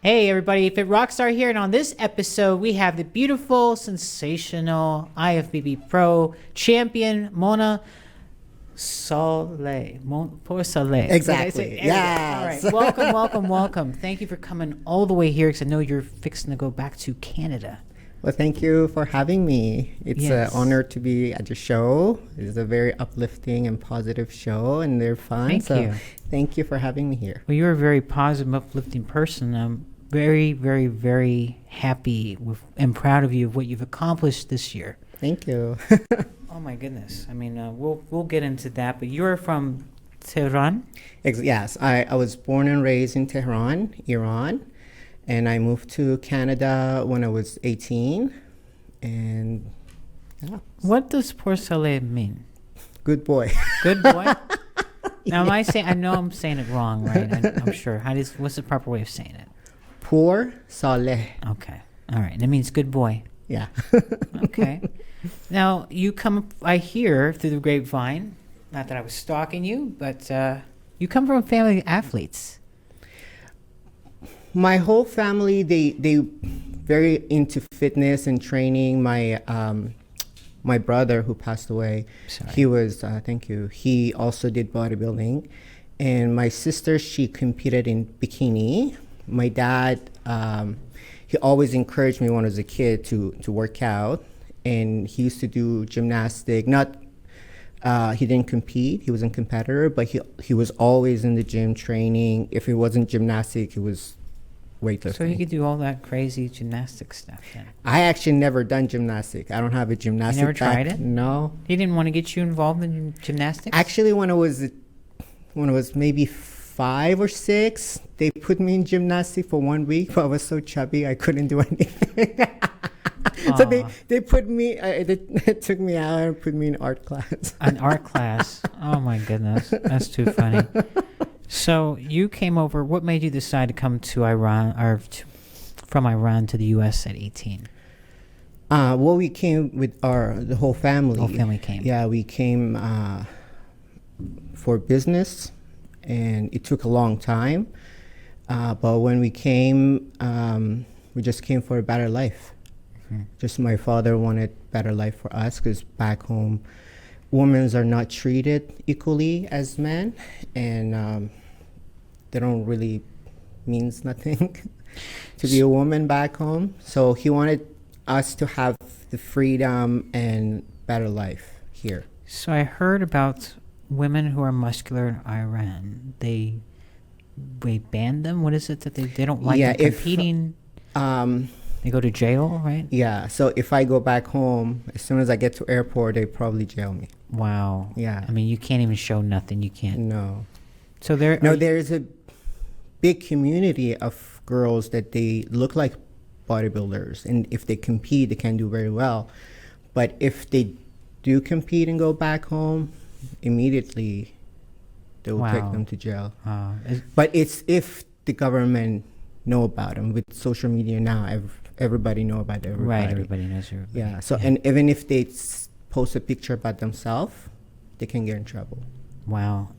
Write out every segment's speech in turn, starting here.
Hey everybody, Fit Rockstar here, and on this episode we have the beautiful, sensational IFBB Pro champion Mona Poursaleh. Exactly. Yes. All right. Welcome. Thank you for coming all the way here because I know you're fixing to go back to Canada. Well, thank you for having me. It's Yes. an honor to be at your show. It's a very uplifting and positive show, and they're fun. Thank you. Thank you for having me here. Well, you're a very positive, uplifting person. I'm very, very, very happy and proud of you of what you've accomplished this year. Thank you. Oh my goodness! I mean, we'll get into that. But you're from Tehran. Yes, I was born and raised in Tehran, Iran, and I moved to Canada when I was 18. And yeah, What does Poursaleh mean? good boy. Good boy. Now, am I saying? I know I'm saying it wrong, right? I'm sure. What's the proper way of saying it? Poursaleh. Okay. All right. That means good boy. Yeah. Okay. Now you come. I hear through the grapevine. Not that I was stalking you, but you come from a family of athletes. My whole family, they very into fitness and training. My brother who passed away, Sorry. he was thank you. He also did bodybuilding, and my sister, she competed in bikini. My dad, he always encouraged me when I was a kid to work out, and he used to do gymnastic. He didn't compete. He wasn't a competitor, but he was always in the gym training. If it wasn't gymnastic, it was weightlifting. So you could do all that crazy gymnastic stuff then. I actually never done gymnastic. I don't have a gymnastic. You never tried it? No. He didn't want to get you involved in gymnastics? Actually, when I was maybe 5 or 6, they put me in gymnastics for 1 week, but I was so chubby I couldn't do anything. So they put me, they took me out and put me in art class. An art class. Oh my goodness. That's too funny. So you came over. What made you decide to come to Iran, from Iran to the U.S. at 18? Well, we came with the whole family. The whole family came. Yeah, we came for business, and it took a long time. But when we came, we just came for a better life. Mm-hmm. Just my father wanted better life for us because back home, women are not treated equally as men, and they don't really means nothing to be a woman back home. So he wanted us to have the freedom and better life here. So I heard about women who are muscular in Iran. They banned them. What is it that they don't like them competing? They go to jail, right? Yeah. So if I go back home, as soon as I get to airport, they probably jail me. Wow. Yeah. I mean, you can't even show nothing. You can't. No. So there's a big community of girls that they look like bodybuilders, and if they compete, they can do very well. But if they do compete and go back home, immediately they will take them to jail. But it's if the government know about them. With social media now, everybody know about everybody. Right, everybody knows everybody. Yeah. So and even if they post a picture about themselves, they can get in trouble. Wow.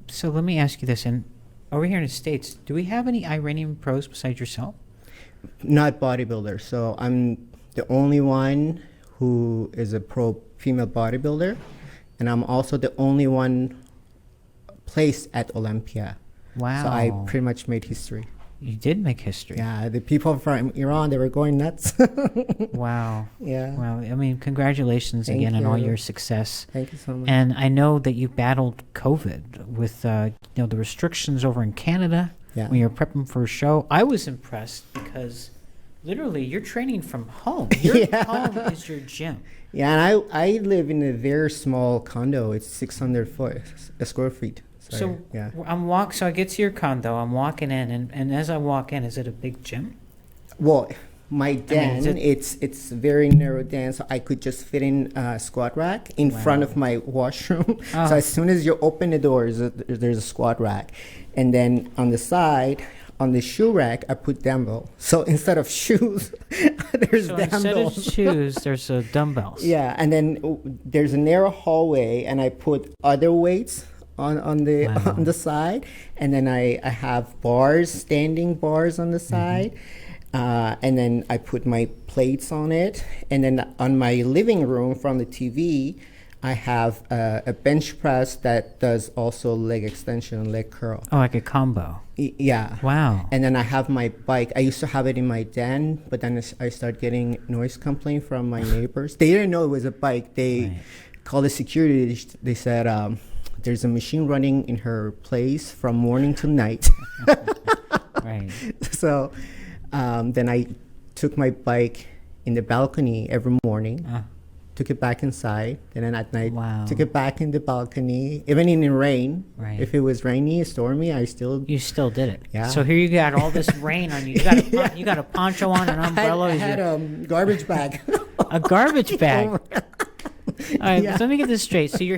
So let me ask you this: and over here in the States, do we have any Iranian pros besides yourself? Not bodybuilder. So I'm the only one who is a pro female bodybuilder, and I'm also the only one placed at Olympia. Wow. So I pretty much made history. You did make history. Yeah, the people from Iran, they were going nuts. Wow. Yeah. Well, I mean, congratulations Thank again on all you. your success. Thank you so much. And I know that you battled COVID with the restrictions over in Canada when you're prepping for a show. I was impressed because literally you're training from home. Your home is your gym. Yeah, and I live in a very small condo. It's 600 square feet. So yeah. So I get to your condo. I'm walking in, and as I walk in, is it a big gym? Well, my den, it's very narrow den, so I could just fit in a squat rack in front of my washroom. So as soon as you open the door, there's a squat rack, and then on the side, on the shoe rack, I put dumbbell. So instead of shoes, there's dumbbells. Instead of shoes, there's dumbbells. Yeah, and then there's a narrow hallway, and I put other weights on the Wow. on the side, and then I have bars, standing bars on the side, and then I put my plates on it, and then on my living room from the TV, I have a bench press that does also leg extension and leg curl. Oh, like a combo. Yeah. Wow. And then I have my bike. I used to have it in my den, but then I started getting noise complaint from my neighbors. They didn't know it was a bike. They called the security. They said, there's a machine running in her place from morning to night. Right. So then I took my bike in the balcony every morning. Took it back inside, and then at night took it back in the balcony, even in the rain. Right. If it was rainy, stormy, You still did it. Yeah. So here you got all this rain on you. You got a poncho on, an umbrella. I had a garbage bag. A garbage bag. All right, so let me get this straight. So you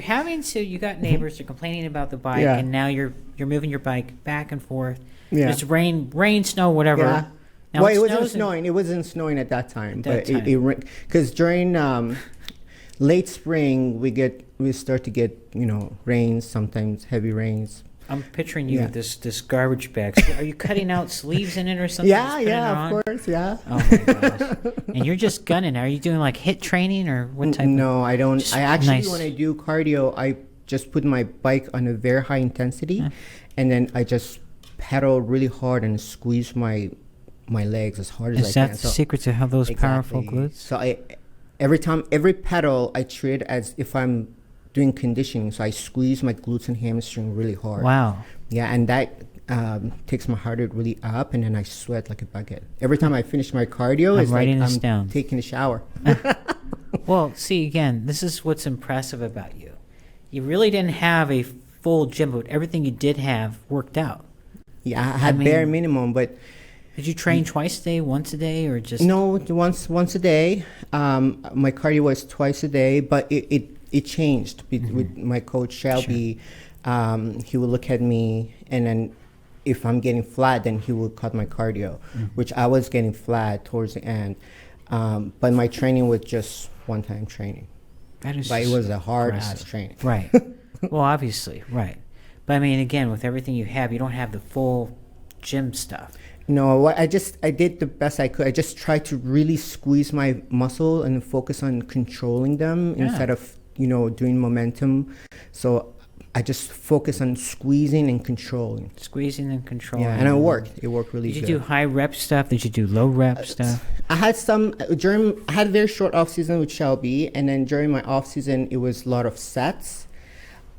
got neighbors, they're complaining about the bike, and now you're moving your bike back and forth. Yeah. There's rain, snow, whatever. Yeah. Now Well, it wasn't snowing. It wasn't snowing at that time. Because during late spring, we start to get rains, sometimes heavy rains. I'm picturing you with this garbage bag. So are you cutting out sleeves in it or something? Of course, yeah. Oh my gosh! And you're just gunning. Are you doing like HIIT training or what type? No, I don't. I actually, nice. when I do cardio, I just put my bike on a very high intensity, and then I just pedal really hard and squeeze my legs as hard as I can. Is that the secret to have those powerful glutes? So every pedal, I treat it as if I'm doing conditioning. So I squeeze my glutes and hamstring really hard. Wow. Yeah, and that takes my heart rate really up, and then I sweat like a bucket. Every time I finish my cardio, it's like I'm taking a shower. Well, see, again, this is what's impressive about you. You really didn't have a full gym, but everything you did have worked out. Yeah, I had bare minimum, but... Did you train twice a day, once a day, or just... No, once a day. My cardio was twice a day, but it changed with my coach, Shelby. Sure. He would look at me, and then if I'm getting flat, then he would cut my cardio, which I was getting flat towards the end. But my training was just one-time training. But it was a hard-ass training. Right. Well, obviously, right. But, I mean, again, with everything you have, you don't have the full gym stuff. No, I did the best I could. I just tried to really squeeze my muscle and focus on controlling them instead of, doing momentum. So I just focus on squeezing and controlling. Squeezing and controlling. Yeah, and it worked. It worked really good. Did you do high rep stuff? Did you do low rep stuff? I had I had a very short off season with Shelby, and then during my off season, it was a lot of sets,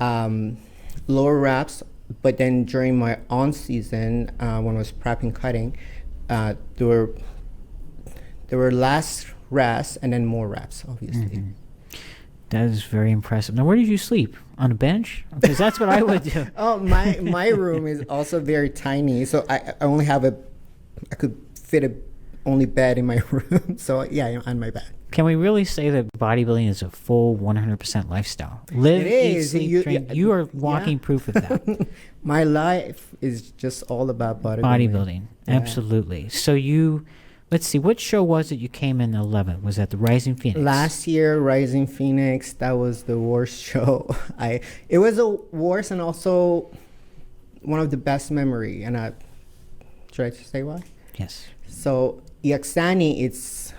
lower reps. But then during my on season, when I was prepping cutting, there were less reps and then more reps, obviously. That is very impressive. Now, where did you sleep? On a bench? Because that's what I would do. Oh, my room is also very tiny, so I only have I could fit a only bed in my room. So yeah, on my bed. Can we really say that bodybuilding is a full 100% lifestyle? Live, eat, sleep, drink. You are walking proof of that. My life is just all about bodybuilding. Yeah. Absolutely. So let's see, what show was it you came in 11th? Was that the Rising Phoenix? Last year, Rising Phoenix, that was the worst show. It was the worst and also one of the best memory. And should I say why? Yes. So Yaxani, it's...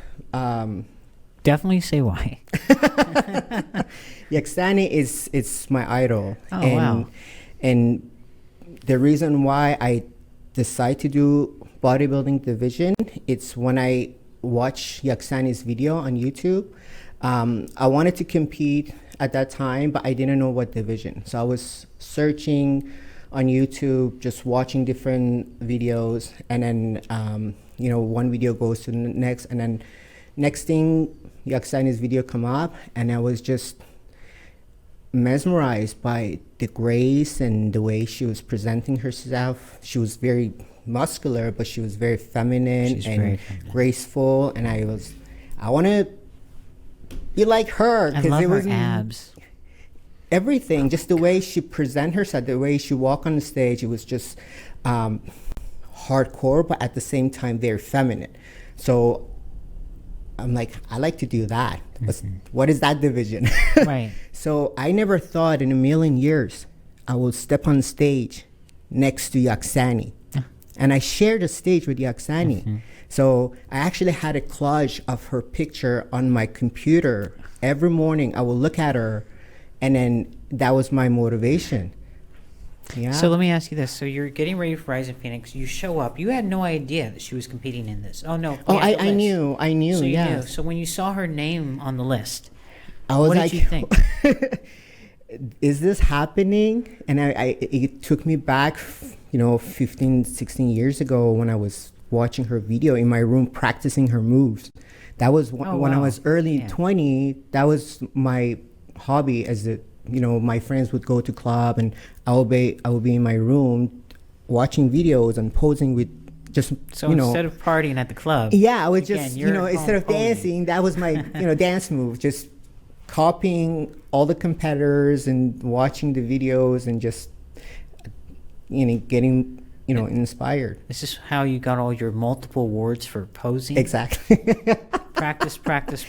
Definitely say why. Yaxani is my idol. Oh, wow. And the reason why I decide to do bodybuilding division, it's when I watch Yaxani's video on YouTube. I wanted to compete at that time, but I didn't know what division. So I was searching on YouTube, just watching different videos, and then one video goes to the next, and then next thing, Yaxani's video come up, and I was just mesmerized by the grace and the way she was presenting herself. She was very muscular, but she was very feminine and graceful, and I want to be like her. I love her abs. Everything, just the way she present herself, the way she walk on the stage, it was just hardcore, but at the same time very feminine. So I'm like, I like to do that. What is that division? Right. So I never thought in a million years I will step on stage next to Yaksani. And I shared the stage with Yaksani. So I actually had a collage of her picture on my computer. Every morning I will look at her, and then that was my motivation. Yeah. So let me ask you this. So you're getting ready for Rising Phoenix. You show up. You had no idea that she was competing in this. Oh, no. Oh, I knew. So you knew. So when you saw her name on the list, I was what like, did you think? Is this happening? And it took me back, 15, 16 years ago when I was watching her video in my room practicing her moves. That was when I was early 20. That was my hobby. My friends would go to club, and I would be in my room watching videos and posing with just instead of partying at the club, I would just instead of dancing, that was my dance move, just copying all the competitors and watching the videos and just getting inspired. This is how you got all your multiple awards for posing. Exactly. practice.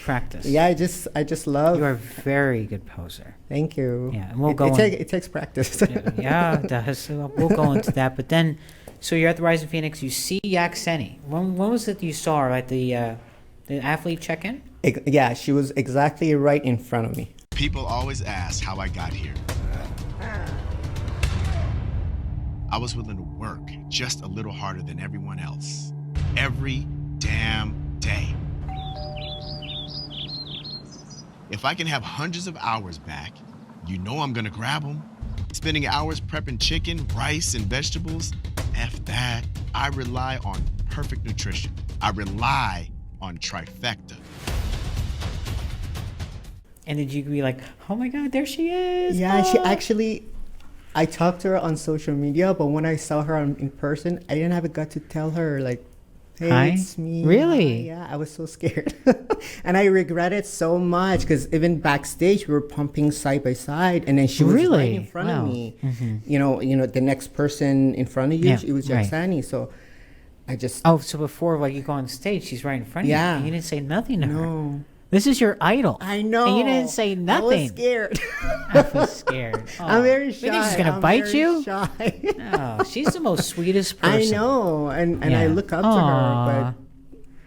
Yeah, I just love. You are a very good poser. Thank you. Yeah, and we'll it takes practice. yeah, it does. So we'll go into that, but then, so you're at the Rising Phoenix. You see Yaksani. When was it you saw her at the athlete check-in? Yeah, she was exactly right in front of me. People always ask how I got here. I was willing to work just a little harder than everyone else. Every damn day. If I can have hundreds of hours back, I'm gonna grab them. Spending hours prepping chicken, rice, and vegetables, F that. I rely on perfect nutrition. I rely on trifecta. And did you be like, oh my God, there she is? Yeah, she actually, I talked to her on social media, but when I saw her in person, I didn't have a gut to tell her, like, hey, hi? It's me. Really? Yeah, I was so scared. And I regret it so much, because even backstage, we were pumping side by side, and then she was right in front of me. The next person in front of you, it was Yaksani, so I just... Oh, so before you go on stage, she's right in front of you. And you didn't say nothing to her. This is your idol. I know. And you didn't say nothing. I was scared. I was scared. Oh. I'm very shy. You think she's going to bite you? Shy. No, she's the most sweetest person. I know. And I look up to her,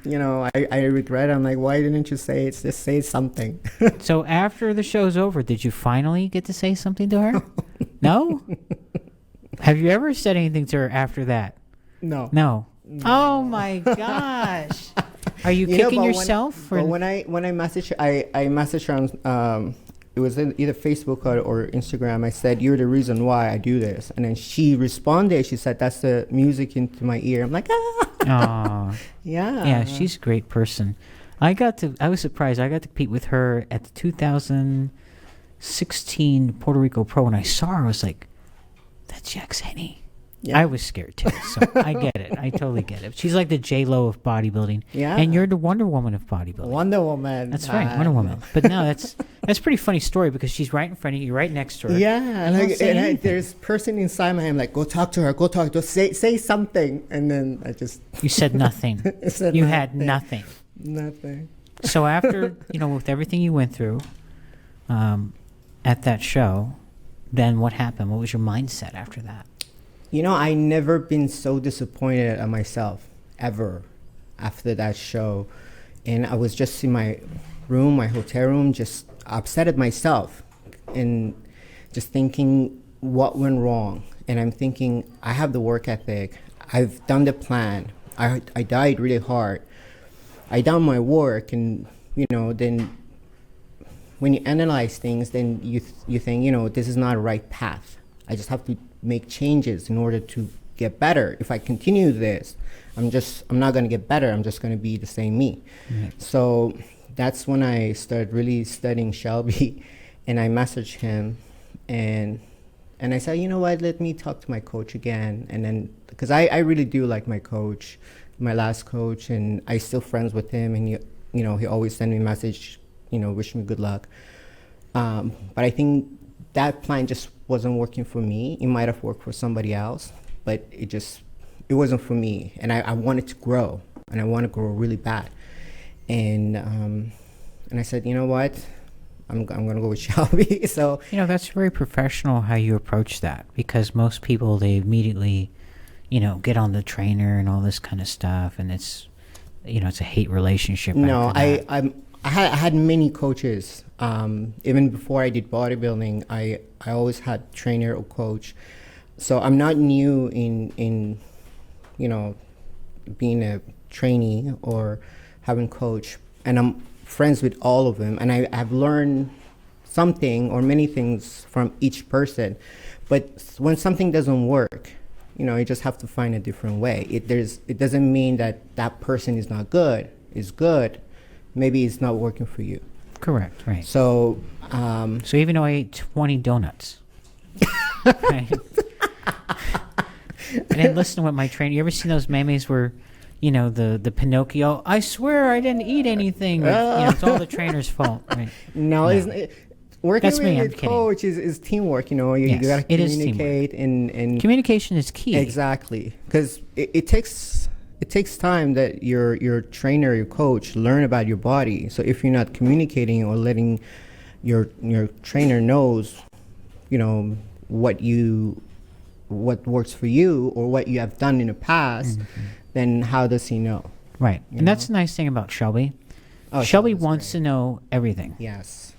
but, I regret it. I'm like, why didn't you say it? Just say something. So after the show's over, did you finally get to say something to her? No? Have you ever said anything to her after that? No. Oh, my gosh. Are you kicking yourself? But when I messaged her, I messaged her on it was either Facebook or Instagram. I said, "You're the reason why I do this," and then she responded. She said, "That's the music into my ear." I'm like, ah. Yeah, she's a great person. I was surprised. I got to compete with her at the 2016 Puerto Rico Pro. When I saw her, I was like, "That's Yaksani." Yeah. I was scared too, so I get it. I totally get it. She's like the J-Lo of bodybuilding. Yeah. And you're the Wonder Woman of bodybuilding. Wonder Woman. That's right, Wonder Woman. But no, that's a pretty funny story, because she's right in front of you, right next to her. Yeah. And there's person inside my head, like, go talk to her, say something. And then I just... You said nothing. You had nothing. Nothing. So after, with everything you went through at that show, then what happened? What was your mindset after that? I never been so disappointed at myself ever after that show. And I was just in my room, my hotel room, just upset at myself and just thinking what went wrong. And I'm thinking, I have the work ethic. I've done the plan. I died really hard. I done my work, and, then when you analyze things, then you think, this is not a right path. I just have to make changes in order to get better. If I continue this, I'm not going to get better. I'm just going to be the same me. Mm-hmm. So that's when I started really studying Shelby, and I messaged him, and I said, you know what, let me talk to my coach again. And then, because I really do like my coach, my last coach, and I still friends with him, and he always send me a message, wish me good luck. But I think that plan just wasn't working for me. It might have worked for somebody else, but it wasn't for me. And I wanted to grow, and I want to grow really bad. And I said, you know what? I'm gonna go with Shelby. So that's very professional how you approach that, because most people, they immediately, get on the trainer and all this kind of stuff, and it's, it's a hate relationship. No, I had many coaches. Even before I did bodybuilding, I always had trainer or coach. So I'm not new in being a trainee or having coach, and I'm friends with all of them, and I've learned something or many things from each person. But when something doesn't work, you just have to find a different way. It doesn't mean that person is not good. It's good. Maybe it's not working for you. Correct. Right. So even though I ate 20 donuts, right? I didn't listen to what my trainer. You ever seen those memes where, the Pinocchio? I swear I didn't eat anything. It's all the trainer's fault. Right? No, working That's me, with a coach is teamwork. You Yes, got to communicate, and communication is key. Exactly, because it takes time that your trainer, your coach, learn about your body. So if you're not communicating or letting your trainer knows, what works for you or what you have done in the past, then how does he know? Right. And that's the nice thing about Shelby. Shelby wants to know everything. Yes.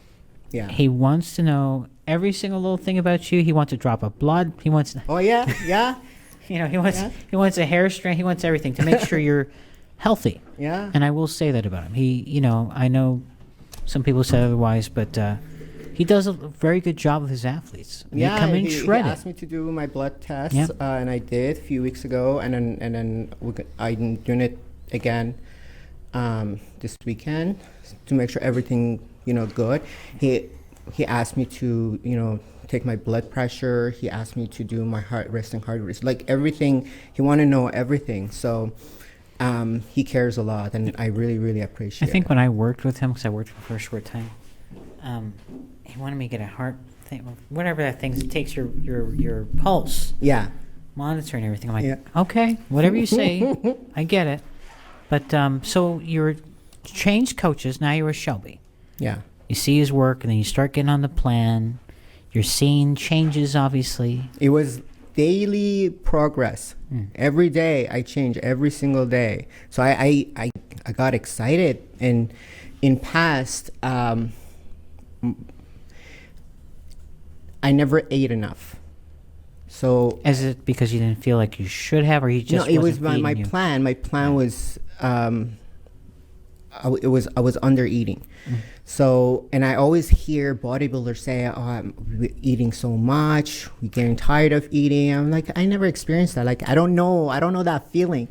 Yeah. He wants to know every single little thing about you. He wants a drop of blood. He wants. Oh yeah, yeah. He wants a hair strand. He wants everything to make sure you're healthy. Yeah. And I will say that about him. He, I know some people say otherwise, but he does a very good job with his athletes. Yeah. They come in shredded. He asked me to do my blood test, Yep. And I did a few weeks ago, and then I'm doing it again this weekend to make sure everything good. He asked me to take my blood pressure. He asked me to do my resting heart rate, like everything. He wanted to know everything. So he cares a lot, and I really, really appreciate it. I think when I worked with him, because I worked with him for a short time, he wanted me to get a heart thing, whatever that thing takes your pulse. Yeah. Monitor and everything. I'm like, okay, whatever you say, I get it. But so you're changed coaches. Now you're with Shelby. Yeah. You see his work, and then you start getting on the plan. You're seeing changes, obviously. It was daily progress. Every day I change, every single day. So I got excited, and in past I never ate enough. So is it because you didn't feel like you should have, or you just it was wasn't my feeding you? plan. My plan was I was under eating. So, and I always hear bodybuilders say, "Oh, I'm eating so much. We're getting tired of eating." I'm like, I never experienced that. Like, I don't know that feeling.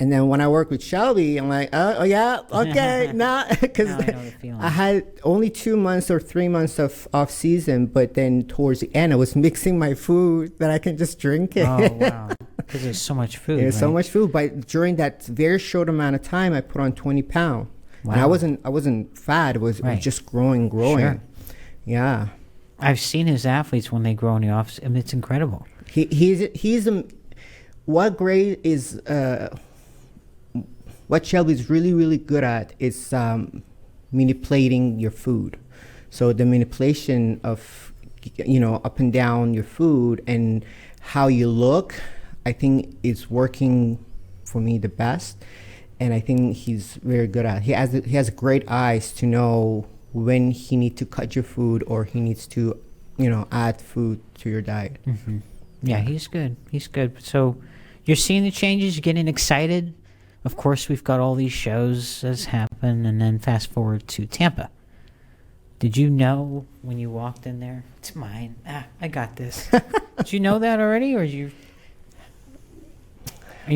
And then when I work with Shelby, I'm like, oh yeah, okay, because I had only 2 months or 3 months of off season, but then towards the end, I was mixing my food that I can just drink it. Oh wow, because there's so much food. There's right? so much food, but during that very short amount of time, I put on 20 pounds. Wow. And I wasn't fat. It was just growing. Sure. Yeah. I've seen his athletes when they grow in the office, and it's incredible. What Shelby's really, really good at is manipulating your food. So the manipulation of, up and down your food and how you look, I think is working for me the best. And I think he's very good at it. He has great eyes to know when he needs to cut your food or he needs to, add food to your diet. Mm-hmm. Yeah, he's good. He's good. So you're seeing the changes, you're getting excited. Of course, we've got all these shows as happen, and then fast forward to Tampa. Did you know when you walked in there, it's mine, I got this. Did you know that already, or you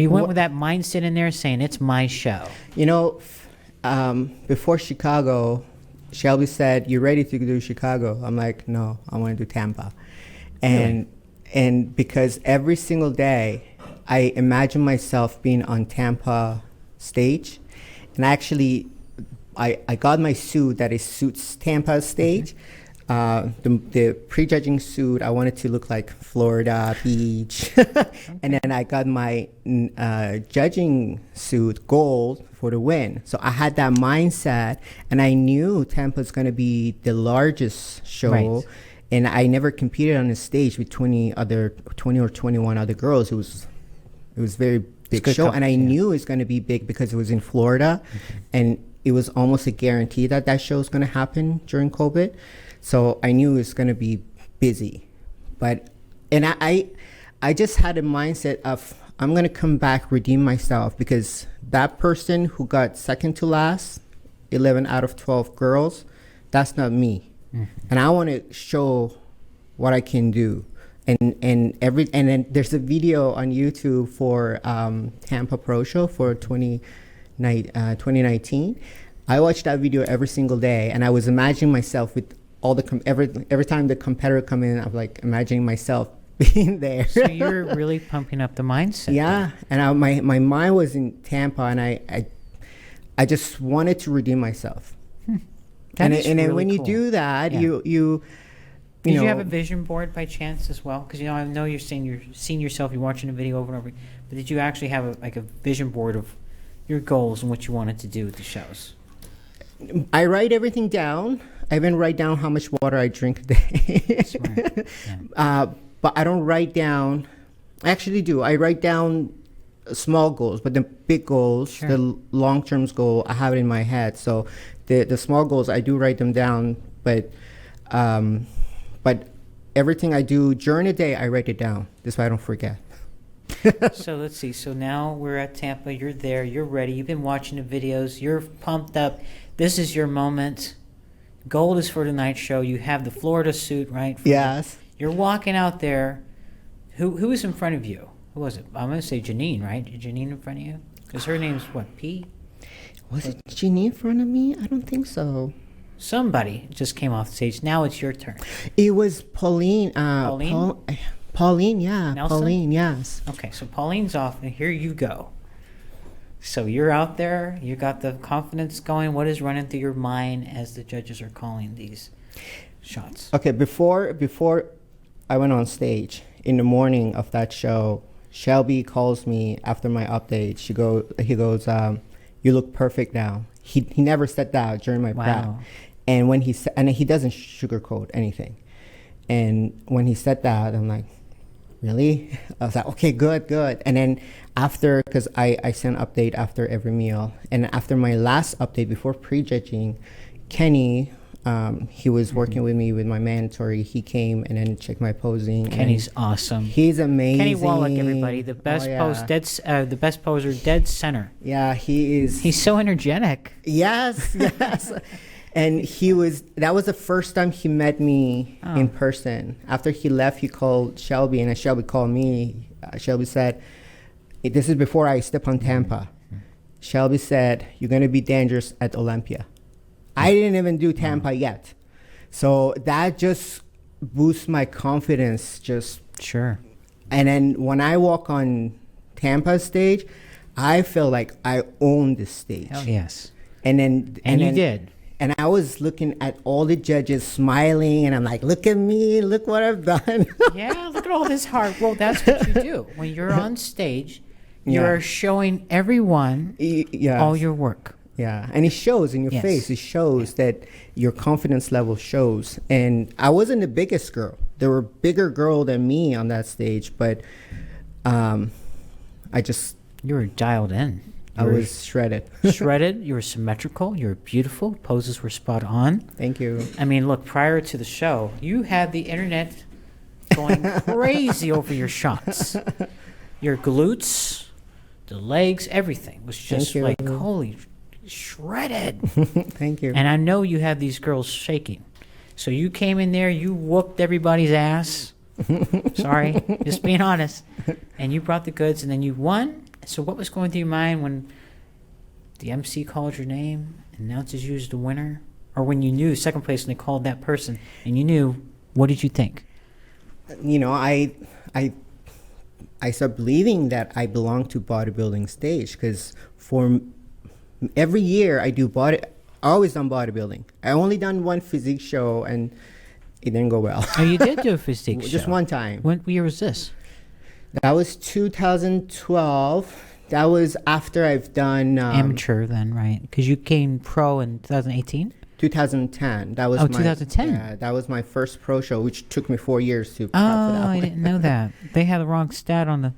went with that mindset in there saying, it's my show? Before Chicago, Shelby said, "You ready to do Chicago?" I'm like, "No, I want to do Tampa." And because every single day, I imagine myself being on Tampa stage. And actually, I got my suit that suits Tampa stage. the prejudging suit, I wanted to look like Florida Beach. And then I got my judging suit gold for the win. So I had that mindset, and I knew Tampa's going to be the largest show. Right. And I never competed on the stage with 20 or 21 other girls. It was very big show, and I knew it's going to be big because it was in Florida, and it was almost a guarantee that show was going to happen during COVID. So I knew it was going to be busy, and I just had a mindset of I'm going to come back, redeem myself, because that person who got second to last, 11 out of 12 girls, that's not me. And I want to show what I can do. And then there's a video on YouTube for Tampa Pro show for 2019. I watched that video every single day, and I was imagining myself with all the every time the competitor come in, I'm like imagining myself being there. So you're really pumping up the mindset. Yeah, and my mind was in Tampa, and I just wanted to redeem myself. And then really when you do that, you Did you have a vision board by chance as well? Because I know you're saying you're seeing yourself, you're watching a video over and over, but did you actually have a vision board of your goals and what you wanted to do with the shows? I write everything down. I even write down how much water I drink a day. Smart. Yeah. But I don't write down. I actually do. I write down small goals, but the big goals, the long-term goal, I have it in my head. So the small goals, I do write them down, but everything I do during the day, I write it down. This way I don't forget. So let's see. So now we're at Tampa. You're there. You're ready. You've been watching the videos. You're pumped up. This is your moment. Gold is for tonight's show. You have the Florida suit, right? Yes. You're walking out there. Who is in front of you? Who was it? I'm going to say Janine, right? Janine in front of you? Because her name's what, P? Was it Janine in front of me? I don't think so. Somebody just came off the stage. Now it's your turn. It was Pauline. Pauline? Pauline, yeah. Nelson? Pauline, yes. Okay, so Pauline's off, and here you go. So you're out there. You got the confidence going. What is running through your mind as the judges are calling these shots? Okay, before I went on stage, in the morning of that show, Shelby calls me after my update. He goes, you look perfect now. He never said that during my prep. And when he said, and he doesn't sugarcoat anything. And when he said that, I'm like, really? I was like, okay, good. And then after, because I send an update after every meal. And after my last update, before prejudging, Kenny, he was working with me with my mandatory. He came and then checked my posing. Kenny's awesome. He's amazing. Kenny Wallach, everybody, the best the best poser, dead center. Yeah, he is. He's so energetic. Yes. And that was the first time he met me in person. After he left, he called Shelby, and Shelby called me. Shelby said, this is before I step on Tampa. Shelby said, you're going to be dangerous at Olympia. I didn't even do Tampa yet. So that just boosts my confidence. Sure. And then when I walk on Tampa stage, I feel like I own the stage. Hell yes. And then you did. And I was looking at all the judges smiling, and I'm like, look at me, look what I've done. Yeah, look at all this hard work. That's what you do. When you're on stage, you're showing everyone all your work. Yeah, and it shows in your face. It shows that your confidence level shows. And I wasn't the biggest girl. There were bigger girls than me on that stage, but you were dialed in. I was shredded. Shredded. You were symmetrical. You were beautiful. Poses were spot on. Thank you. I mean, look, prior to the show, you had the internet going crazy over your shots. Your glutes, the legs, everything was just like, holy shredded. Thank you. And I know you had these girls shaking. So you came in there, you whooped everybody's ass. Sorry, just being honest. And you brought the goods, and then you won. So what was going through your mind when the MC called your name, announces you as the winner? Or when you knew second place and they called that person and you knew, what did you think? I started believing that I belong to bodybuilding stage, because for every year I always done bodybuilding. I only done one physique show, and it didn't go well. Oh, you did do a physique show? Just one time. What year was this? That was 2012. That was after I've done... amateur then, right? Because you came pro in 2018? 2010. That was 2010. Yeah, that was my first pro show, which took me 4 years to prep for that I didn't know that. They had the wrong stat on the...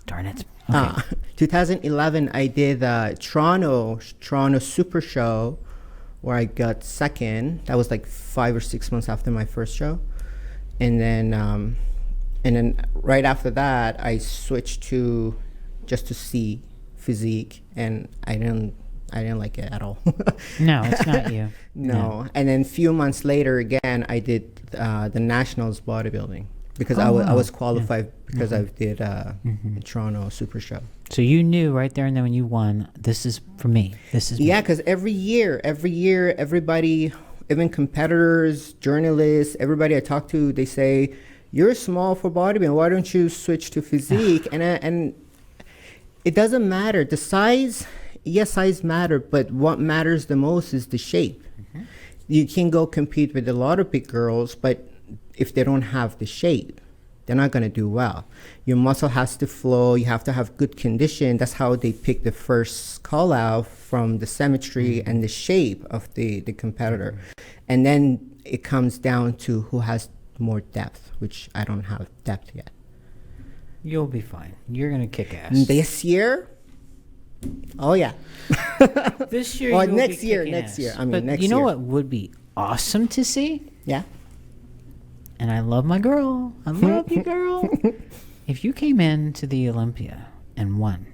Darn it. Okay. 2011, I did Toronto Super Show, where I got second. That was like 5 or 6 months after my first show, and then right after that, I switched to just to see physique, and I didn't like it at all. No, it's not you. No. And then a few months later, again, I did the Nationals bodybuilding because I was qualified because I did Toronto Super Show. So you knew right there and then when you won, this is for me. This is Yeah, because every year, everybody, even competitors, journalists, everybody I talk to, they say, "You're small for bodybuilding. Why don't you switch to physique?" and it doesn't matter. The size, yes, size matter, but what matters the most is the shape. You can go compete with a lot of big girls, but if they don't have the shape, they're not going to do well. Your muscle has to flow. You have to have good condition. That's how they pick the first call out, from the symmetry and the shape of the competitor. And then it comes down to who has more depth, which I don't have depth yet. You'll be fine. You're going to kick ass. This year? Oh, yeah. This year, well, you'll next be year. kicking Next ass. year. I mean, but next you know year. what would be awesome to see? Yeah. And I love my girl. I love you, girl. If you came into the Olympia and won.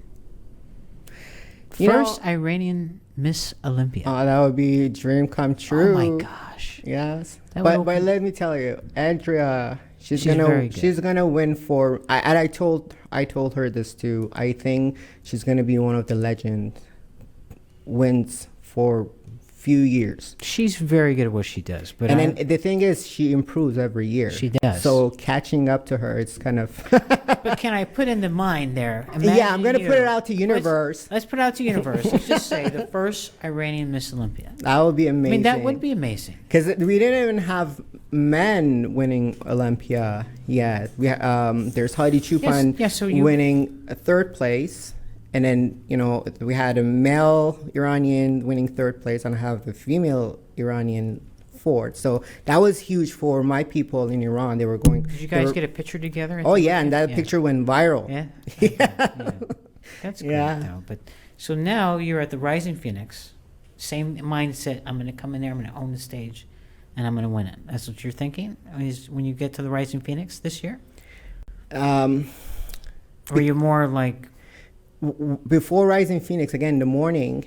First Iranian Miss Olympia. Oh, that would be a dream come true. Oh, my gosh. Yes. That But would let me tell you, Andrea, she's very good. she's gonna win for. I told her this too. I think she's gonna be one of the legend wins for few years. She's very good at what she does. But then the thing is, she improves every year. She does. So catching up to her, it's kind of. But can I put in the mind there? Yeah, I'm gonna put it out to universe. Let's put it out to universe. Let's just say the first Iranian Miss Olympia. That would be amazing. I mean, that would be amazing. Because we didn't even have men winning Olympia yet. We there's Heidi Chupan winning a third place. And then, we had a male Iranian winning third place, and I have the female Iranian fourth. So that was huge for my people in Iran. They were going. Did you guys get a picture together? Oh, yeah, and that picture went viral. Yeah? Yeah. That's great, though. But, so now you're at the Rising Phoenix. Same mindset. I'm going to come in there, I'm going to own the stage, and I'm going to win it. That's what you're thinking? Is when you get to the Rising Phoenix this year? Or you're more like... Before Rising Phoenix, again, in the morning,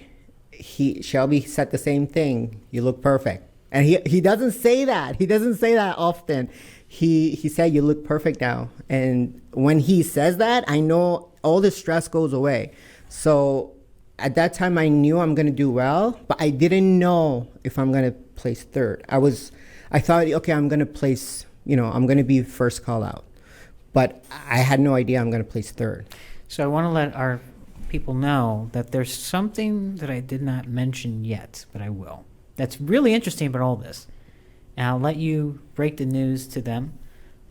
Shelby said the same thing. You look perfect. And he doesn't say that. He doesn't say that often. He said, you look perfect now. And when he says that, I know all the stress goes away. So at that time, I knew I'm going to do well, but I didn't know if I'm going to place third. I thought, okay, I'm going to place, I'm going to be first call out. But I had no idea I'm going to place third. So I want to let our people know that there's something that I did not mention yet, but I will. That's really interesting about all this. And I'll let you break the news to them.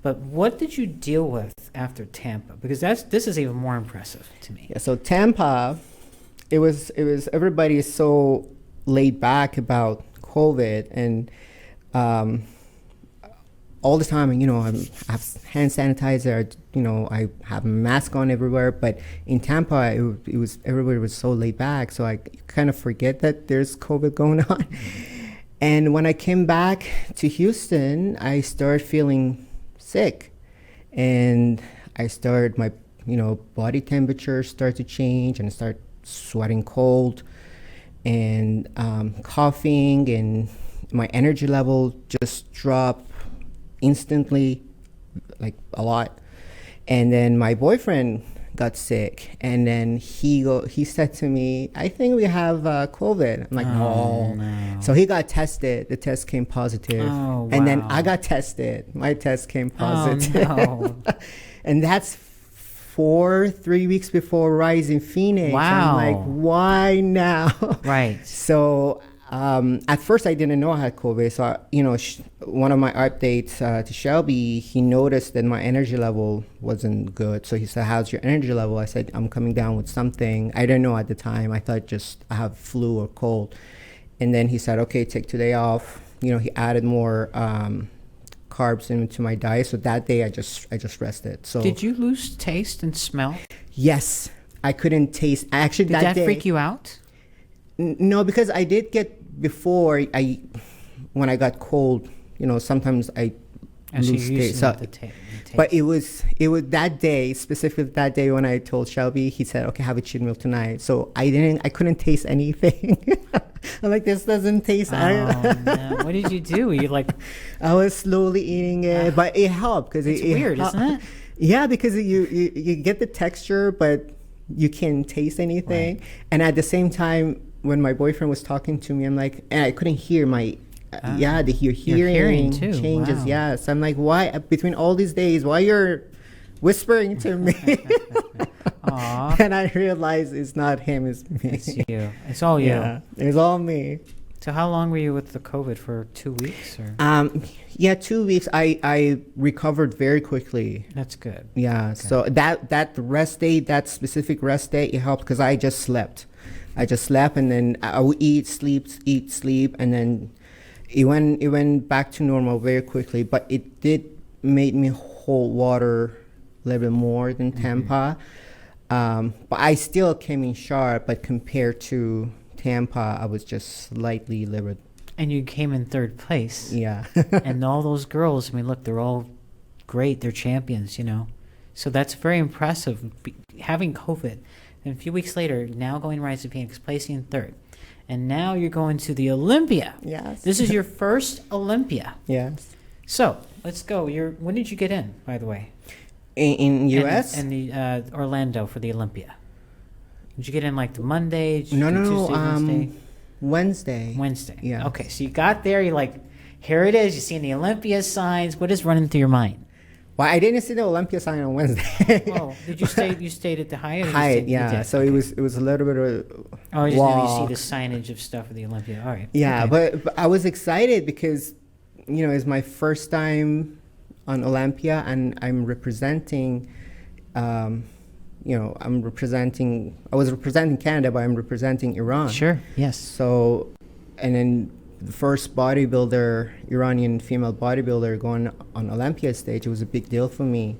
But what did you deal with after Tampa? Because this is even more impressive to me. Yeah, so Tampa, it was everybody is so laid back about COVID, and all the time, I have hand sanitizer, I have a mask on everywhere. But in Tampa, it was everybody was so laid back, so I kind of forget that there's COVID going on. And when I came back to Houston, I started feeling sick, and I started my body temperature started to change, and I started sweating cold, and coughing, and my energy level just dropped instantly, like a lot. And then my boyfriend got sick, and then he said to me, I think we have COVID. I'm like, no. So he got tested. The test came positive. Oh, wow. And then I got tested. My test came positive. Oh, no. And that's 3 weeks before Rising Phoenix. Wow. I'm like, why now? Right. So At first, I didn't know I had COVID. So, one of my updates to Shelby, he noticed that my energy level wasn't good. So he said, how's your energy level? I said, I'm coming down with something. I didn't know at the time. I thought just I have flu or cold. And then he said, okay, take today off. He added more carbs into my diet. So that day I just rested. So did you lose taste and smell? Yes. I couldn't taste. Actually, did that freak you out? No, because I did get before when I got cold, sometimes I lose taste. So, but it was that day, specifically that day when I told Shelby, he said, okay, have a cheat meal tonight. So I couldn't taste anything. I'm like, this doesn't taste. No. What did you do? You like? I was slowly eating it, but it helped because it's weird, isn't it? Yeah, because you get the texture, but you can't taste anything. Right. And at the same time, when my boyfriend was talking to me, I'm like, and I couldn't hear my, your hearing too. Changes. Wow. Yes. I'm like, why, between all these days, why you're whispering to me? Aww. And I realized it's not him, it's me. It's you. It's all you. Yeah, it's all me. So how long were you with the COVID? For 2 weeks? Or? 2 weeks. I recovered very quickly. That's good. Yeah. Okay. So that rest day, that specific rest day, it helped because I just slept. And then I would eat, sleep, and then it went back to normal very quickly. But it did make me hold water a little bit more than Tampa. But I still came in sharp. But compared to Tampa, I was just slightly livid. And you came in third place. Yeah. And all those girls, I mean, look, they're all great. They're champions, So that's very impressive. Having COVID. And a few weeks later, now going Rise to Phoenix, placing in third. And now you're going to the Olympia. Yes. This is your first Olympia. Yes. So let's go. When did you get in, by the way? In U.S.? And the Orlando for the Olympia. Did you get in like the Monday? No. Tuesday, Wednesday. Wednesday. Yeah. Okay, so you got there. You're like, here it is. You're seeing the Olympia signs. What is running through your mind? Well, I didn't see the Olympia sign on Wednesday. Oh, did you stay? You stayed at the Hyatt? Hyatt, yeah. So okay. it was a little bit of a you see the signage of stuff at the Olympia. All right. Yeah, okay. but I was excited because, it's my first time on Olympia, and I'm representing. I was representing Canada, but I'm representing Iran. Sure. Yes. So, and then the first bodybuilder, Iranian female bodybuilder, going on Olympia stage, it was a big deal for me.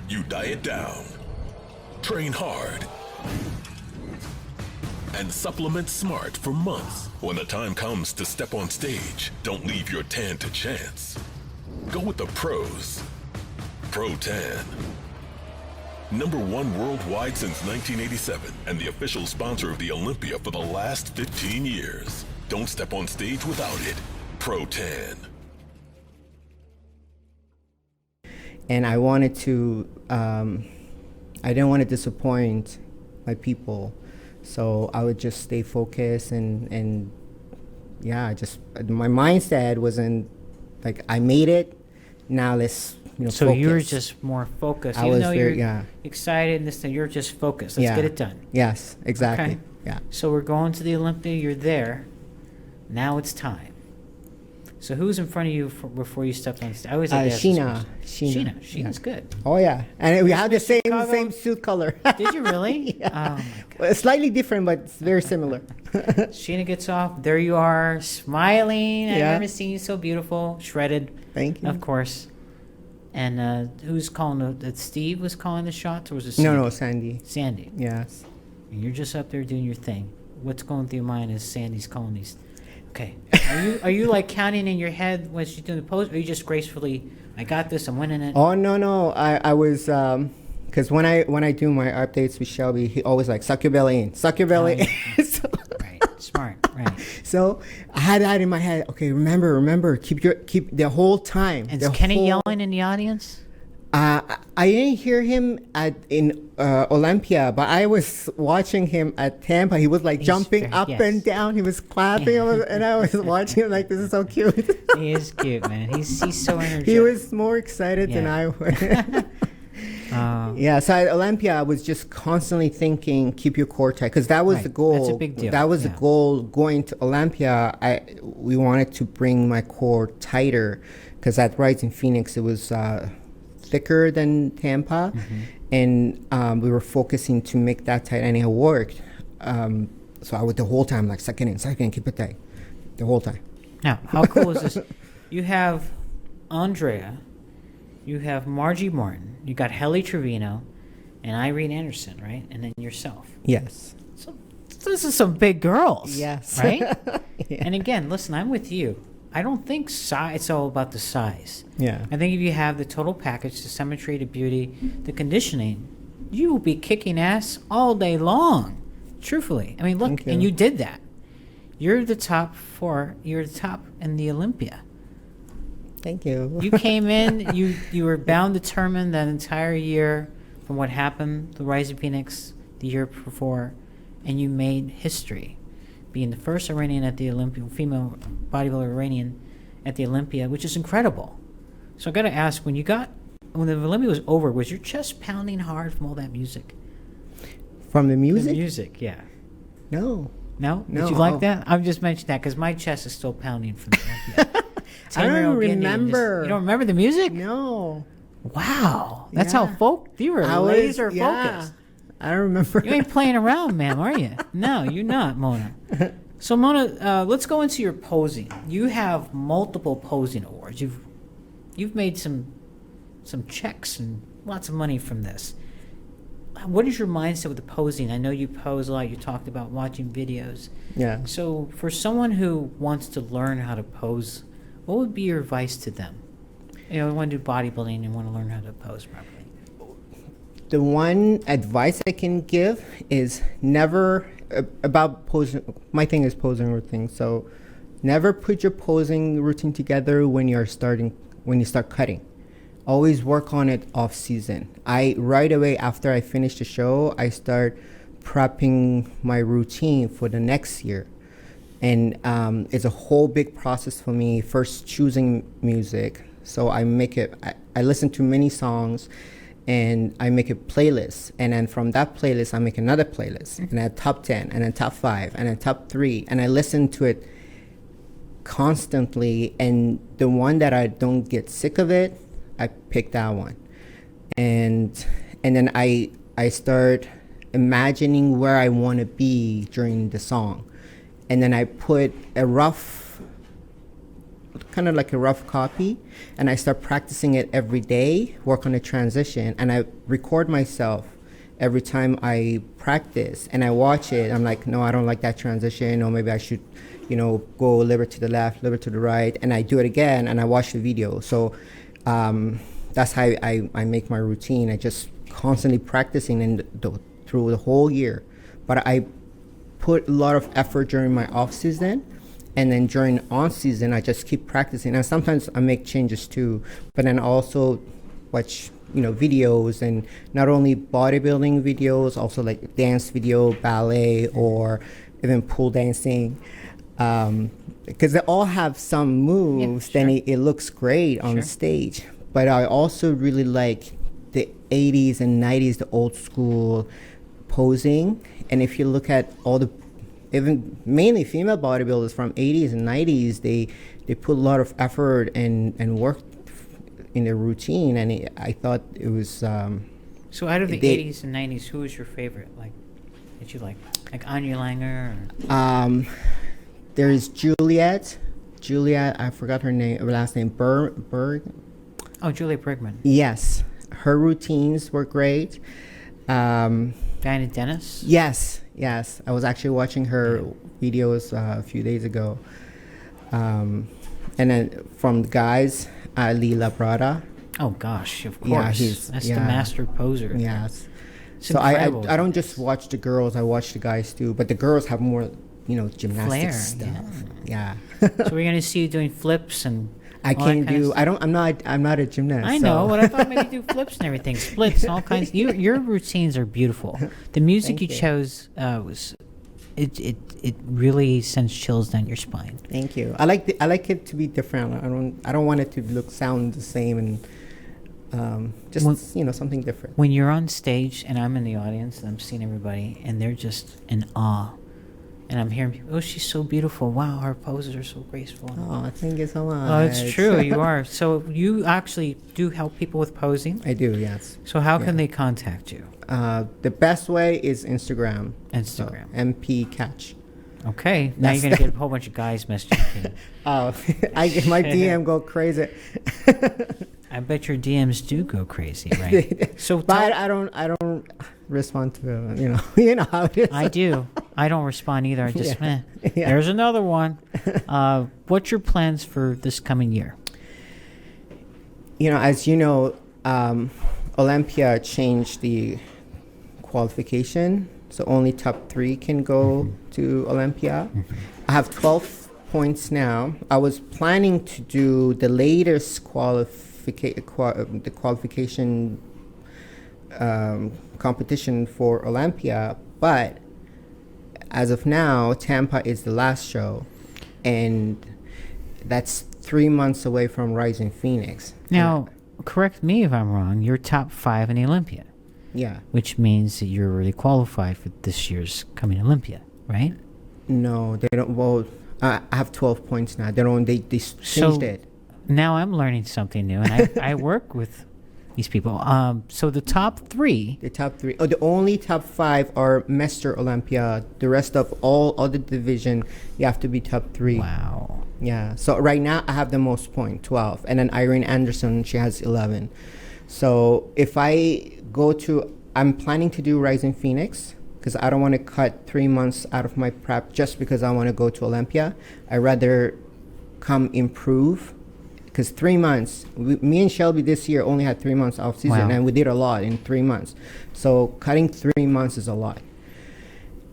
You diet down, train hard, and supplement smart for months. When the time comes to step on stage, don't leave your tan to chance. Go with the pros. Pro Tan. #1 worldwide since 1987 and the official sponsor of the Olympia for the last 15 years. Don't step on stage without it. Pro Tan. And I wanted to, I didn't want to disappoint my people. So I would just stay focused and my mindset wasn't like, I made it, now let's, so focus. you were just more focused. Even though you're excited and this thing, you're just focused. Let's get it done. Yes, exactly. Okay. Yeah. So we're going to the Olympia. You're there. Now it's time. So who's in front of you before you stepped on stage? I always like to ask this question. Sheena. Sheena's good. Oh yeah, and we have the same suit color. Did you really? Yeah. Oh my God. Well, it's slightly different, but it's very similar. Sheena gets off. There you are, smiling. I've never seen you so beautiful, shredded. Thank you. Of course. And who's calling Steve was calling the shots, or was it Sandy? No, Sandy. Sandy. Yes. And you're just up there doing your thing. What's going through your mind as Sandy's calling these? Okay. Are you like counting in your head when she's doing the pose, or are you just gracefully, I got this, I'm winning it? Oh no. I was because when I do my updates with Shelby, he always like, suck your belly in, suck your belly in. So, right. Smart. Right. So I had that in my head. Okay, remember, keep the whole time. And is Kenny yelling in the audience? I didn't hear him in Olympia, but I was watching him at Tampa. He was like jumping up and down. He was clapping, and I was watching him like, this is so cute. He is cute, man. He's so energetic. He was more excited than I was. Yeah, so at Olympia, I was just constantly thinking, keep your core tight, because that was the goal. That's a big deal. That was the goal going to Olympia. We wanted to bring my core tighter, because at Rising Phoenix, it was thicker than Tampa, and we were focusing to make that tight, and it worked. So I would the whole time, like, second in, keep it tight, the whole time. Now, how cool is this? You have Andrea, you have Margie Martin, you got Helly Trevino, and Irene Anderson, right? And then yourself. Yes. So this is some big girls. Yes. Right? Yeah. And again, listen, I'm with you. I don't think it's all about the size. Yeah. I think if you have the total package, the symmetry, the beauty, the conditioning, you will be kicking ass all day long. Truthfully. I mean, look, and you did that. You're the top 4. You're the top in the Olympia. Thank you. You came in, you were bound determined that entire year from what happened, the Rising Phoenix, the year before, and you made history. Being the first Iranian at the Olympia, female bodybuilder Iranian at the Olympia, which is incredible. So I got to ask, when the Olympia was over, was your chest pounding hard from all that music? From the music? The music, yeah. No. No? Did you like that? I'm just mentioning that because my chest is still pounding from the Olympia. I don't remember. You don't remember the music? No. Wow. That's how you were laser focused. I don't remember. You ain't playing around, ma'am, are you? No, you're not, Mona. So, Mona, let's go into your posing. You have multiple posing awards. You've made some checks and lots of money from this. What is your mindset with the posing? I know you pose a lot. You talked about watching videos. Yeah. So, for someone who wants to learn how to pose, what would be your advice to them? You know, they want to do bodybuilding and want to learn how to pose properly. The one advice I can give is never about posing. My thing is posing routine. So never put your posing routine together when you start cutting. Always work on it off season. Right away after I finish the show, I start prepping my routine for the next year. And it's a whole big process for me, first choosing music. So I listen to many songs, and I make a playlist. And then from that playlist, I make another playlist. And then top 10, and then top 5, and then top 3. And I listen to it constantly. And the one that I don't get sick of it, I pick that one. And then I start imagining where I want to be during the song. And then I put kind of like a rough copy, and I start practicing it every day, work on the transition, and I record myself every time I practice, and I watch it. I'm like, no, I don't like that transition, or maybe I should, go a little bit to the left, a little bit to the right, and I do it again, and I watch the video. So that's how I make my routine. I just constantly practicing through the whole year, but I put a lot of effort during my off season. And then during on season, I just keep practicing. And sometimes I make changes too. But then also watch, videos, and not only bodybuilding videos, also like dance video, ballet, or even pool dancing. Because they all have some moves, then it looks great on stage. But I also really like the 80s and 90s, the old school posing. And if you look at all the even mainly female bodybuilders from 80s and 90s, they put a lot of effort and work in their routine, and I thought it was. So out of the 80s and 90s, who was your favorite? That you like Anya Langer? Or? There's Juliet, I forgot her last name. Berg. Oh, Julia Brigman. Yes, her routines were great. Diana Dennis? Yes. I was actually watching her videos a few days ago. And then from the guys, Lee Labrada. Oh, gosh, of course. Yeah, that's the master poser. Yes. So I don't just watch the girls, I watch the guys too. But the girls have more, gymnastic flair, stuff. Yeah. So we're going to see you doing flips and... I can't do. I'm not a gymnast. I know, but I thought maybe do flips and everything, splits, all kinds. Your routines are beautiful. The music you chose was, it really sends chills down your spine. Thank you. I like it to be different. I don't want it to sound the same, and just something different. When you're on stage and I'm in the audience and I'm seeing everybody and they're just in awe, and I'm hearing people, oh, she's so beautiful. Wow, her poses are so graceful. Oh, thank you so much. Oh, it's true. You are. So you actually do help people with posing? I do, yes. So how can they contact you? The best way is Instagram. Instagram. So, MP Catch. Okay. Now you're going to get a whole bunch of guys messaging you. Oh, my DM go crazy. I bet your DMs do go crazy, right? So, but I don't respond to you know how it is. I do. I don't respond either. I just there's another one. What's your plans for this coming year? As you know, Olympia changed the qualification, so only top 3 can go to Olympia. I have 12 points now. I was planning to do the latest the qualification competition for Olympia, but as of now, Tampa is the last show, and that's 3 months away from Rising Phoenix. Now, correct me if I'm wrong, you're top 5 in the Olympia. Yeah. Which means that you're already qualified for this year's coming Olympia, right? No, they don't. Well, I have 12 points now. They changed it. Now I'm learning something new, and I work with these people. So the top 3. The top 3. Oh, the only top 5 are Mr. Olympia. The rest of all other division, you have to be top 3. Wow. Yeah. So right now I have the most point, 12, and then Irene Anderson, she has 11. So if I'm planning to do Rising Phoenix because I don't want to cut 3 months out of my prep just because I want to go to Olympia. I rather come improve. Because 3 months, me and Shelby this year only had 3 months off season, and we did a lot in 3 months. So cutting 3 months is a lot.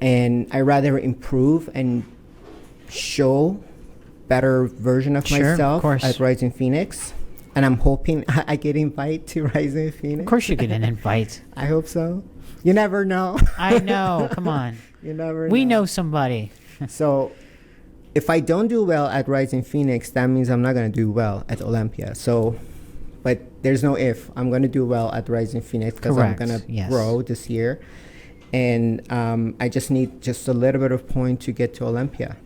And I rather improve and show better version of myself at Rising Phoenix. And I'm hoping I get invited to Rising Phoenix. Of course you get an invite. I hope so. You never know. I know. Come on. You never know. We know somebody. So if I don't do well at Rising Phoenix, that means I'm not going to do well at Olympia. So, but there's no if. I'm going to do well at Rising Phoenix because I'm going to grow this year. And I just need just a little bit of point to get to Olympia.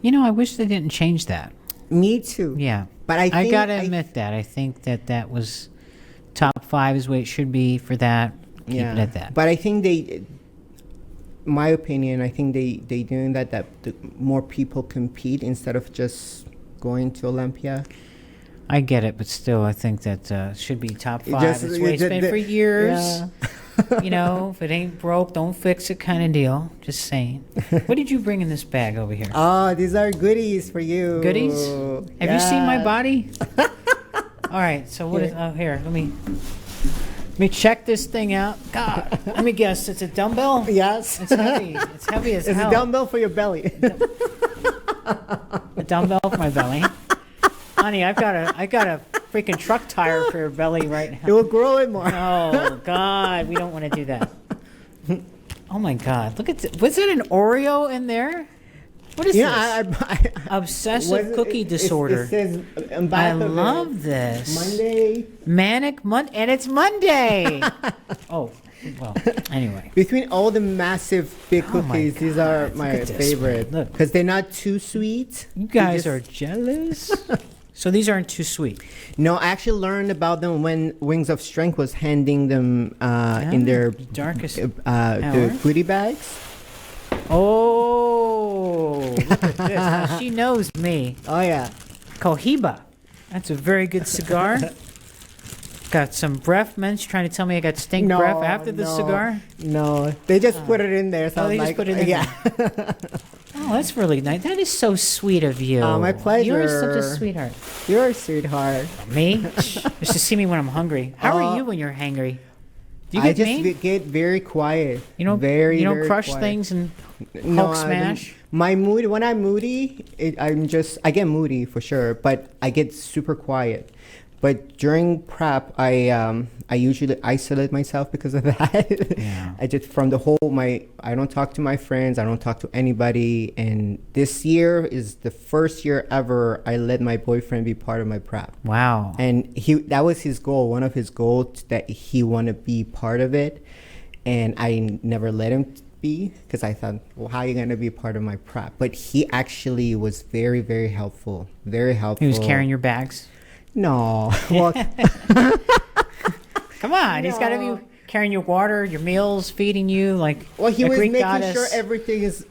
I wish they didn't change that. Me too. Yeah. But I got to admit that. I think that was top 5 is what it should be for that. Keep it at that. But I think my opinion, I think they doing that more people compete instead of just going to Olympia. I get it, but still, I think that should be top 5. That's the way it's been for years. Yeah. If it ain't broke, don't fix it kind of deal. Just saying. What did you bring in this bag over here? Oh, these are goodies for you. Goodies? Have you seen my body? All right, so what is... Oh, here, let me check this thing out. God, let me guess. It's a dumbbell? Yes. It's heavy. It's heavy as hell. It's a dumbbell for your belly. A dumbbell for my belly. Honey, I got a freaking truck tire for your belly right now. It will grow it more. Oh, God. We don't want to do that. Oh, my God. Look at this. Was it an Oreo in there? What is this? Obsessive cookie disorder. It says I love this. Monday. Manic Monday. And it's Monday. Oh, well, anyway. Between all the massive big cookies, these are my favorite. Because they're not too sweet. You guys are jealous? So these aren't too sweet? No, I actually learned about them when Wings of Strength was handing them in their darkest the goodie bags. Oh, look at this. Now, she knows me. Oh, yeah. Cohiba. That's a very good cigar. Got some breath. Men's trying to tell me I got stink breath after the cigar? No, they just put it in there. So they just put it in there. Oh, that's really nice. That is so sweet of you. Oh, my pleasure. You're such a sweetheart. You're a sweetheart. Me? Just to see me when I'm hungry. How are you when you're hangry? Do you I just get very quiet. You don't crush quiet. Things and Hulk smash? My mood, when I'm moody, I get moody for sure, but I get super quiet. But during prep, I usually isolate myself because of that. Yeah. I just I don't talk to my friends. I don't talk to anybody. And this year is the first year ever I let my boyfriend be part of my prep. Wow. And that was his goal. One of his goals that he want to be part of it. And I never let him be because I thought, well, how are you going to be part of my prep? But he actually was very, very helpful. Very helpful. He was carrying your bags? No. Well, come on. No. He's got to be carrying your water, your meals, feeding you. Well, he was Greek making goddess. sure everything is,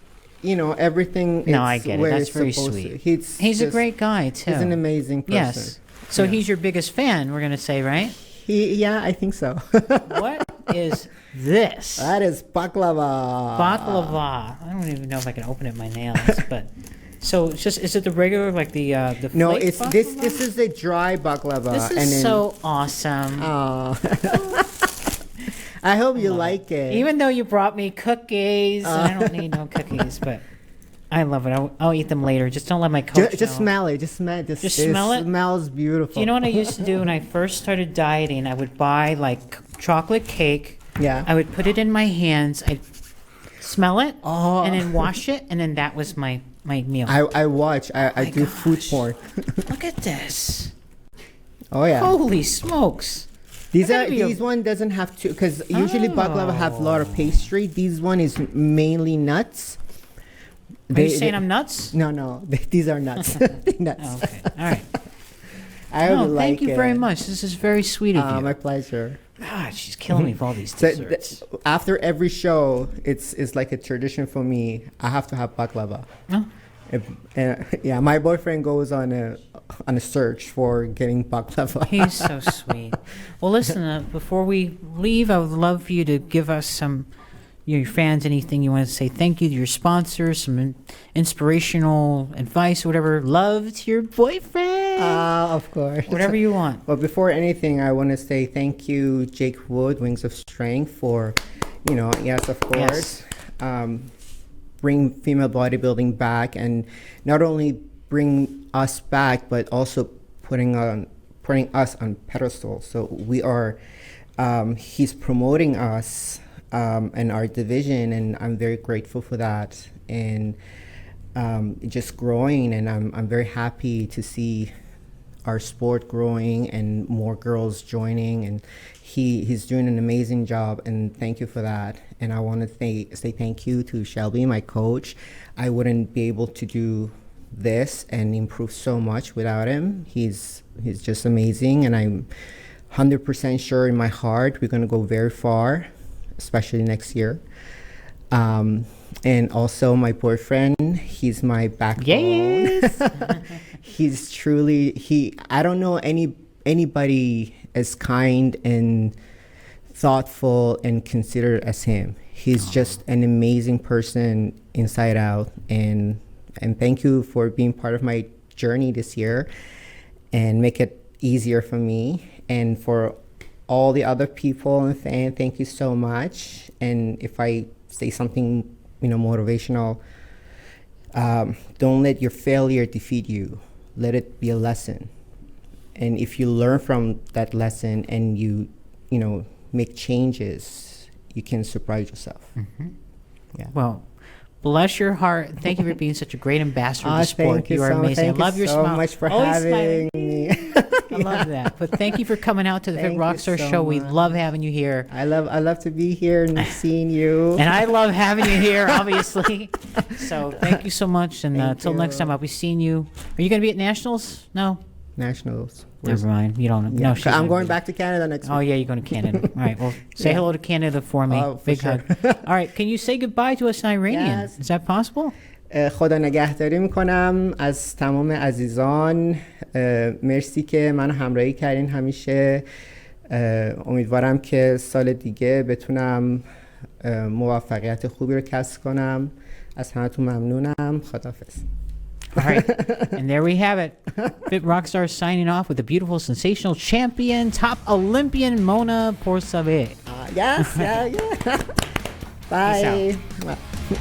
everything. No, I get it. That's very sweet. He's a great guy, too. He's an amazing person. Yes. So he's your biggest fan, we're going to say, right? Yeah, I think so. What is this? That is baklava. Baklava. I don't even know if I can open it with my nails, but... So it's just, is it the regular, like the No, flake it's baklava? this is a dry baklava. This is so awesome. I hope you like it. Even though you brought me cookies, I don't need no cookies, but I love it. I'll eat them later. Just don't let my coach just know. smell it. Just smell it. Just smell it? It smells beautiful. Do you know what I used to do when I first started dieting? I would buy chocolate cake. Yeah. I would put it in my hands. I'd smell it and then wash it, and then that was my meal. I watch. I do food porn. Look at this. Oh yeah. Holy smokes. These one doesn't have to, because usually baklava have a lot of pastry. These one is mainly nuts. Are you saying I'm nuts? No. These are nuts. Nuts. Oh, okay. All right. I hope you like thank you very much. This is very sweet of you. My pleasure. God, she's killing me with all these desserts. After every show, it's like a tradition for me. I have to have baklava. Oh. Yeah, my boyfriend goes on a search for getting baklava. He's so sweet. Well, listen, before we leave, I would love for you to give us some, your fans, anything you want to say. Thank you to your sponsors, some inspirational advice, whatever. Love to your boyfriend. Of course. Whatever you want. Well, before anything, I want to say thank you, Jake Wood, Wings of Strength, for, yes, of course. Yes. Bring female bodybuilding back, and not only bring us back, but also putting us on pedestal. So we are, he's promoting us and our division, and I'm very grateful for that. And just growing, and I'm very happy to see our sport growing and more girls joining, and he's doing an amazing job, and thank you for that. And I want to say thank you to Shelby, my coach. I wouldn't be able to do this and improve so much without him. He's just amazing, and I'm 100% sure in my heart we're going to go very far, especially next year. And also my boyfriend, he's my backbone. Yes. He's truly, I don't know anybody as kind and thoughtful and considerate as him. He's just an amazing person inside out. And thank you for being part of my journey this year and make it easier for me. And for all the other people and fans, thank you so much. And if I say something, motivational, don't let your failure defeat you. Let it be a lesson. And if you learn from that lesson and you make changes, you can surprise yourself. Mm-hmm. Yeah. Well, bless your heart. Thank you for being such a great ambassador of the sport. You are amazing. I love your smile. Thank you so much for having me. I love that. But thank you for coming out to the Fit Rockstar show. We love having you here. I love to be here and seeing you. And I love having you here, obviously. So thank you so much. And until next time, I'll be seeing you. Are you going to be at Nationals? No? Nationals. Never mind. You don't know. Yeah. No, I'm going back to Canada next week. Oh, yeah, you're going to Canada. All right. Well, say hello to Canada for me. Big hug. All right. Can you say goodbye to us in Iranian? Yes. Is that possible? خدا نگهداری میکنم از تمام عزیزان. مرسی که من همراهی کردین همیشه. امیدوارم که سال دیگه بتونم موفقیت خوبی رو کسب کنم. از همتون ممنونم. خداحافظ. All right. And there we have it. Fit Rockstar signing off with the beautiful, sensational champion, top Olympian Mona Poursaleh. Yes, yeah. Bye. Peace out.